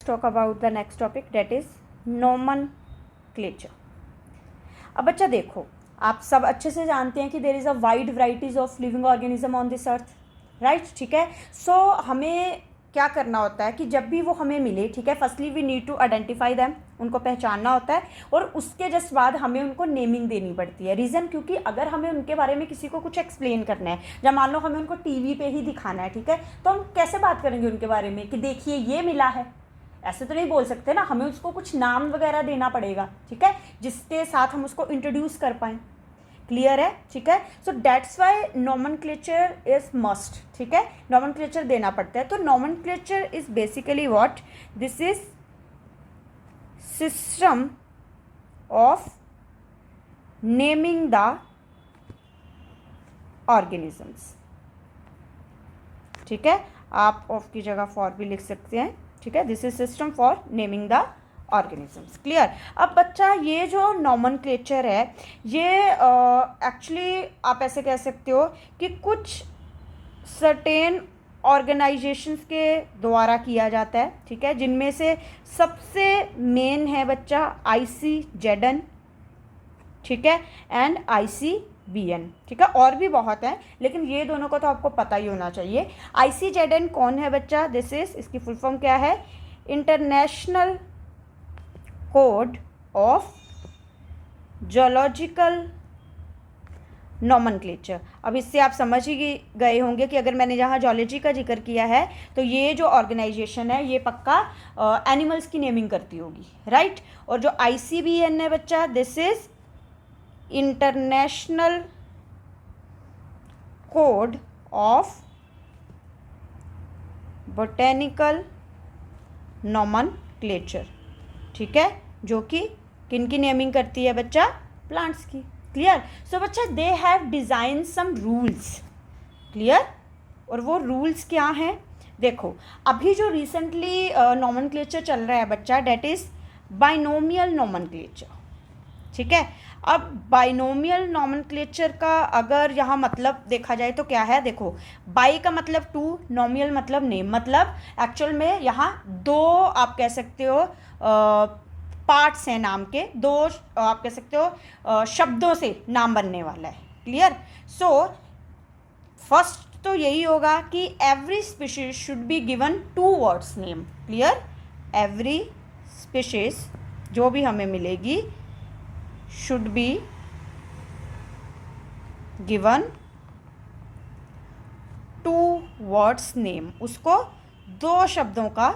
talk about the next topic, that is nomenclature. अब बच्चा देखो, आप सब अच्छे से जानते हैं कि there is a wide varieties of living organism on this earth, right? ठीक है. सो हमें क्या करना होता है कि जब भी वो हमें मिले, ठीक है, firstly we need to identify them, उनको पहचानना होता है, और उसके जस्ट बाद हमें उनको नेमिंग देनी पड़ती है. रीज़न क्योंकि अगर हमें उनके बारे में किसी को कुछ एक्सप्लेन करना है, जब मान लो हमें उनको टीवी पे ही दिखाना है, ठीक है, तो हम कैसे बात करेंगे उनके बारे में कि देखिए ये मिला है, ऐसे तो नहीं बोल सकते ना, हमें उसको कुछ नाम वगैरह देना पड़ेगा, ठीक है, जिसके साथ हम उसको इंट्रोड्यूस कर पाएँ. क्लियर है? ठीक है. So that's why nomenclature is must. ठीक है, नॉमेनक्लेचर देना पड़ता है. तो nomenclature is basically what? This is system of naming the organisms. ठीक है, आप ऑफ की जगह फॉर भी लिख सकते हैं. ठीक है, this is system for naming the organisms. Clear? अब बच्चा ये जो नॉमेनक्लेचर है, ये एक्चुअली आप ऐसे कह सकते हो कि कुछ सर्टेन ऑर्गेनाइजेशंस के द्वारा किया जाता है. ठीक है, जिनमें से सबसे मेन है बच्चा ICZN, ठीक है, एंड ICBN. ठीक है, और भी बहुत हैं, लेकिन ये दोनों को तो आपको पता ही होना चाहिए. ICZN कौन है बच्चा? दिस इज, इसकी फुल फॉर्म क्या है? International code of zoological nomenclature. अब इससे आप समझ ही गए होंगे कि अगर मैंने जहाँ जोलॉजी का जिक्र किया है, तो ये जो ऑर्गेनाइजेशन है ये पक्का एनिमल्स की नेमिंग करती होगी, राइट? और जो ICBN है बच्चा, this is international code of botanical nomenclature. ठीक है, जो कि किन की नेमिंग करती है बच्चा? प्लांट्स की. क्लियर? सो बच्चा they have design some rules. Clear? और वो रूल्स क्या हैं? देखो, अभी जो रिसेंटली नॉमेनक्लेचर चल रहा है बच्चा, डेट इज़ बाइनोमियल नॉमेनक्लेचर. ठीक है, अब बाइनोमियल नॉमेनक्लेचर का अगर यहाँ मतलब देखा जाए तो क्या है? देखो, बाई का मतलब टू, नॉमियल मतलब नेम, मतलब एक्चुअल में यहाँ दो आप कह सकते हो पार्ट्स हैं नाम के, दो आप कह सकते हो शब्दों से नाम बनने वाला है. क्लियर? सो फर्स्ट तो यही होगा कि every species should be given 2 words name. Clear? Every species जो भी हमें मिलेगी should be given 2 words name. उसको 2 शब्दों का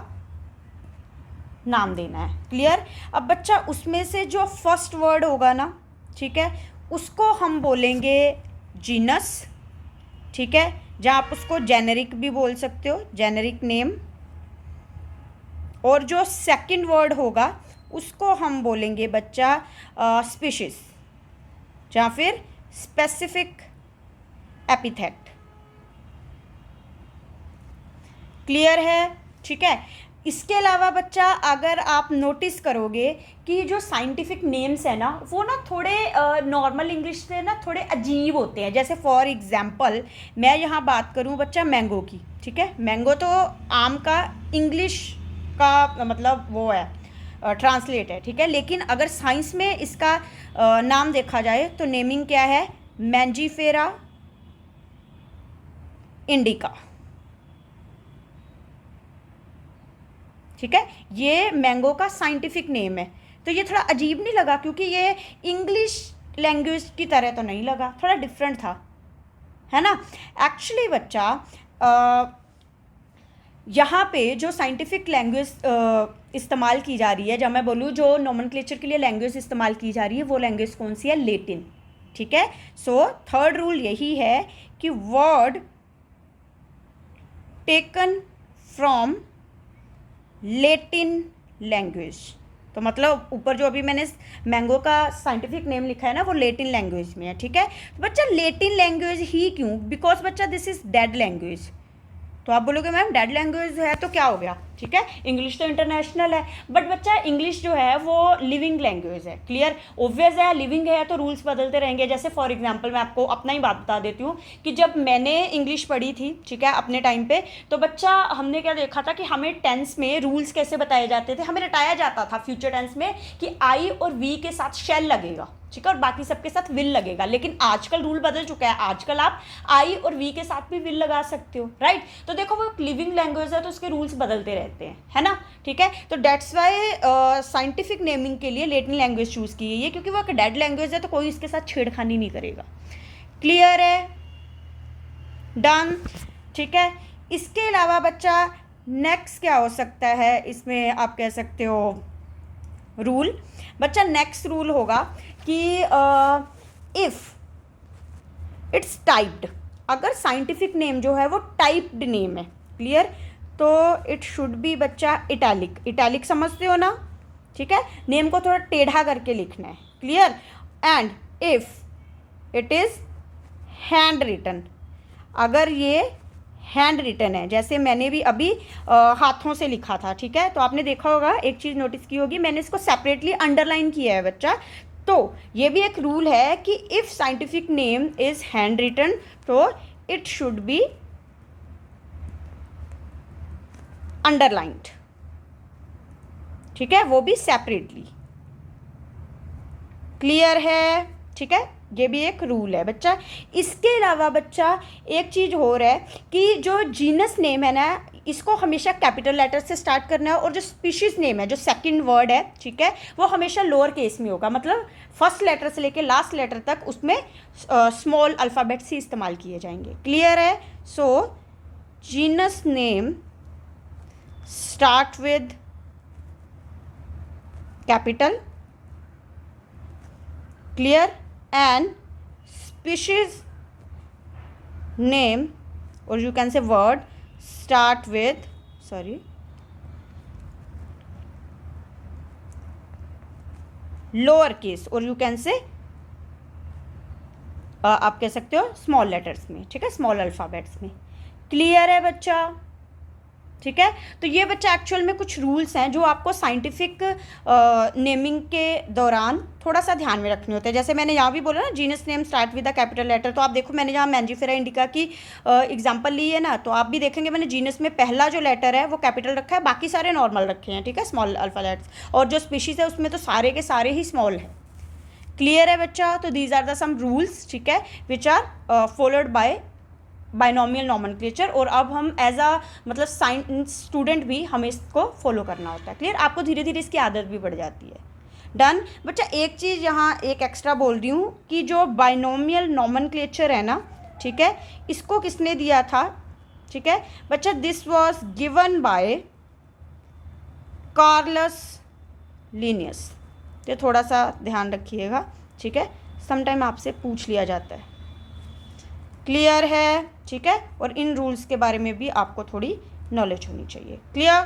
नाम देना है. क्लियर? अब बच्चा उसमें से जो फर्स्ट वर्ड होगा ना, ठीक है, उसको हम बोलेंगे जीनस. ठीक है, जहाँ आप उसको जेनेरिक भी बोल सकते हो, जेनेरिक नेम. और जो सेकंड वर्ड होगा उसको हम बोलेंगे बच्चा स्पीशीज, या फिर स्पेसिफिक एपिथेट. क्लियर है? ठीक है. इसके अलावा बच्चा अगर आप नोटिस करोगे कि जो साइंटिफिक नेम्स है ना, वो ना थोड़े नॉर्मल इंग्लिश से ना थोड़े अजीब होते हैं. जैसे फॉर एग्जांपल मैं यहाँ बात करूँ बच्चा मैंगो की. ठीक है, मैंगो तो आम का इंग्लिश का मतलब वो है, ट्रांसलेट है. ठीक है, लेकिन अगर साइंस में इसका नाम देखा जाए तो नेमिंग क्या है? Mangifera indica. ठीक है, ये मैंगो का साइंटिफिक नेम है. तो ये थोड़ा अजीब नहीं लगा? क्योंकि ये इंग्लिश लैंग्वेज की तरह तो नहीं लगा, थोड़ा डिफरेंट था, है ना? एक्चुअली बच्चा यहाँ पे जो साइंटिफिक लैंग्वेज इस्तेमाल की जा रही है, जब मैं बोलूँ जो नॉमेनक्लेचर के लिए लैंग्वेज इस्तेमाल की जा रही है, वो लैंग्वेज कौन सी है? लैटिन. ठीक है, सो थर्ड रूल यही है कि word taken from Latin language. तो मतलब ऊपर जो अभी मैंने मैंगो का साइंटिफिक नेम लिखा है ना, वो लैटिन लैंग्वेज में है. ठीक है, तो बच्चा लैटिन लैंग्वेज ही क्यों? बिकॉज बच्चा दिस इज डेड लैंग्वेज. तो आप बोलोगे मैम डेड लैंग्वेज है तो क्या हो गया? ठीक है। इंग्लिश तो इंटरनेशनल है, बट बच्चा इंग्लिश जो है वो लिविंग लैंग्वेज है। क्लियर, ऑब्वियस है, लिविंग है तो रूल्स बदलते रहेंगे। जैसे फॉर एग्जांपल मैं आपको अपना ही बात बता देती हूँ कि जब मैंने इंग्लिश पढ़ी थी, ठीक है, अपने टाइम पे, तो बच्चा हमने क्या देखा था कि हमें टेंस में रूल्स कैसे बताए जाते थे। हमें रटाया जाता था फ्यूचर टेंस में कि आई और वी के साथ शेल लगेगा, ठीक है, और बाकी सबके साथ विल लगेगा। लेकिन आजकल रूल बदल चुका है, आजकल आप आई और वी के साथ भी विल लगा सकते हो, राइट। तो देखो वो लिविंग लैंग्वेज है तो उसके रूल्स बदलते रहते हैं, है ना, ठीक है। तो डेट्स वाई साइंटिफिक नेमिंग के लिए लैटिन लैंग्वेज चूज की गई है, क्योंकि वो एक डेड लैंग्वेज है तो कोई इसके साथ छेड़खानी नहीं करेगा। क्लियर है, डन, ठीक है। इसके अलावा बच्चा नेक्स्ट क्या हो सकता है, इसमें आप कह सकते हो रूल। बच्चा नेक्स्ट रूल होगा कि इफ इट्स टाइप्ड, अगर साइंटिफिक नेम जो है वो टाइप्ड नेम है, क्लियर, तो इट शुड बी बच्चा इटैलिक। इटैलिक समझते हो ना, ठीक है, नेम को थोड़ा टेढ़ा करके लिखना है, clear. And if it is hand written, अगर ये हैंड रिटन है, जैसे मैंने भी अभी हाथों से लिखा था, ठीक है, तो आपने देखा होगा, एक चीज़ नोटिस की होगी, मैंने इसको सेपरेटली अंडरलाइन किया है बच्चा। तो ये भी एक रूल है कि if scientific name is hand written तो इट शुड बी अंडरलाइंड, ठीक है, वो भी सेपरेटली। क्लियर है, ठीक है, ये भी एक रूल है बच्चा। इसके अलावा बच्चा एक चीज़ हो रहा है कि जो जीनस नेम है ना, इसको हमेशा कैपिटल लेटर से स्टार्ट करना है, और जो स्पीशीज नेम है, जो सेकंड वर्ड है, ठीक है, वो हमेशा लोअर केस में होगा। मतलब फर्स्ट लेटर से लेके लास्ट लेटर तक उसमें स्मॉल अल्फ़ाबेट से इस्तेमाल किए जाएंगे। क्लियर है। So genus name start with capital, clear, and species name, or you can say word, start with lower case, or you can say आप कह सकते हो स्मॉल लेटर्स में, ठीक है, स्मॉल अल्फ़ाबेट्स में। क्लियर है बच्चा, ठीक है। तो ये बच्चा एक्चुअल में कुछ रूल्स हैं जो आपको साइंटिफिक नेमिंग के दौरान थोड़ा सा ध्यान में रखने होते हैं। जैसे मैंने यहाँ भी बोला ना, genus name start with the capital letter, तो आप देखो मैंने जहाँ मैंजीफेरा इंडिका की एग्जांपल ली है ना, तो आप भी देखेंगे मैंने जीनस में पहला जो लेटर है वो कैपिटल रखा है, बाकी सारे नॉर्मल रखे हैं, ठीक है, स्मॉल अल्फ़ाबेट्स, और जो स्पीशीज़ है उसमें तो सारे के सारे ही स्मॉल है। क्लियर है बच्चा। तो these are the some rules, ठीक है, which are followed by binomial nomenclature. और अब हम एज अ मतलब साइंस स्टूडेंट भी हमें इसको फॉलो करना होता है। क्लियर, आपको धीरे धीरे इसकी आदत भी बढ़ जाती है। डन बच्चा। एक चीज़ यहाँ एक एक्स्ट्रा बोल रही हूँ कि जो बाइनोमियल नॉमेनक्लेचर है ना, ठीक है, इसको किसने दिया था, ठीक है बच्चा, this was given by Carolus Linnaeus. तो थोड़ा सा ध्यान रखिएगा, ठीक है, समटाइम आपसे पूछ लिया जाता है। क्लियर है, ठीक है, और इन रूल्स के बारे में भी आपको थोड़ी नॉलेज होनी चाहिए। क्लियर।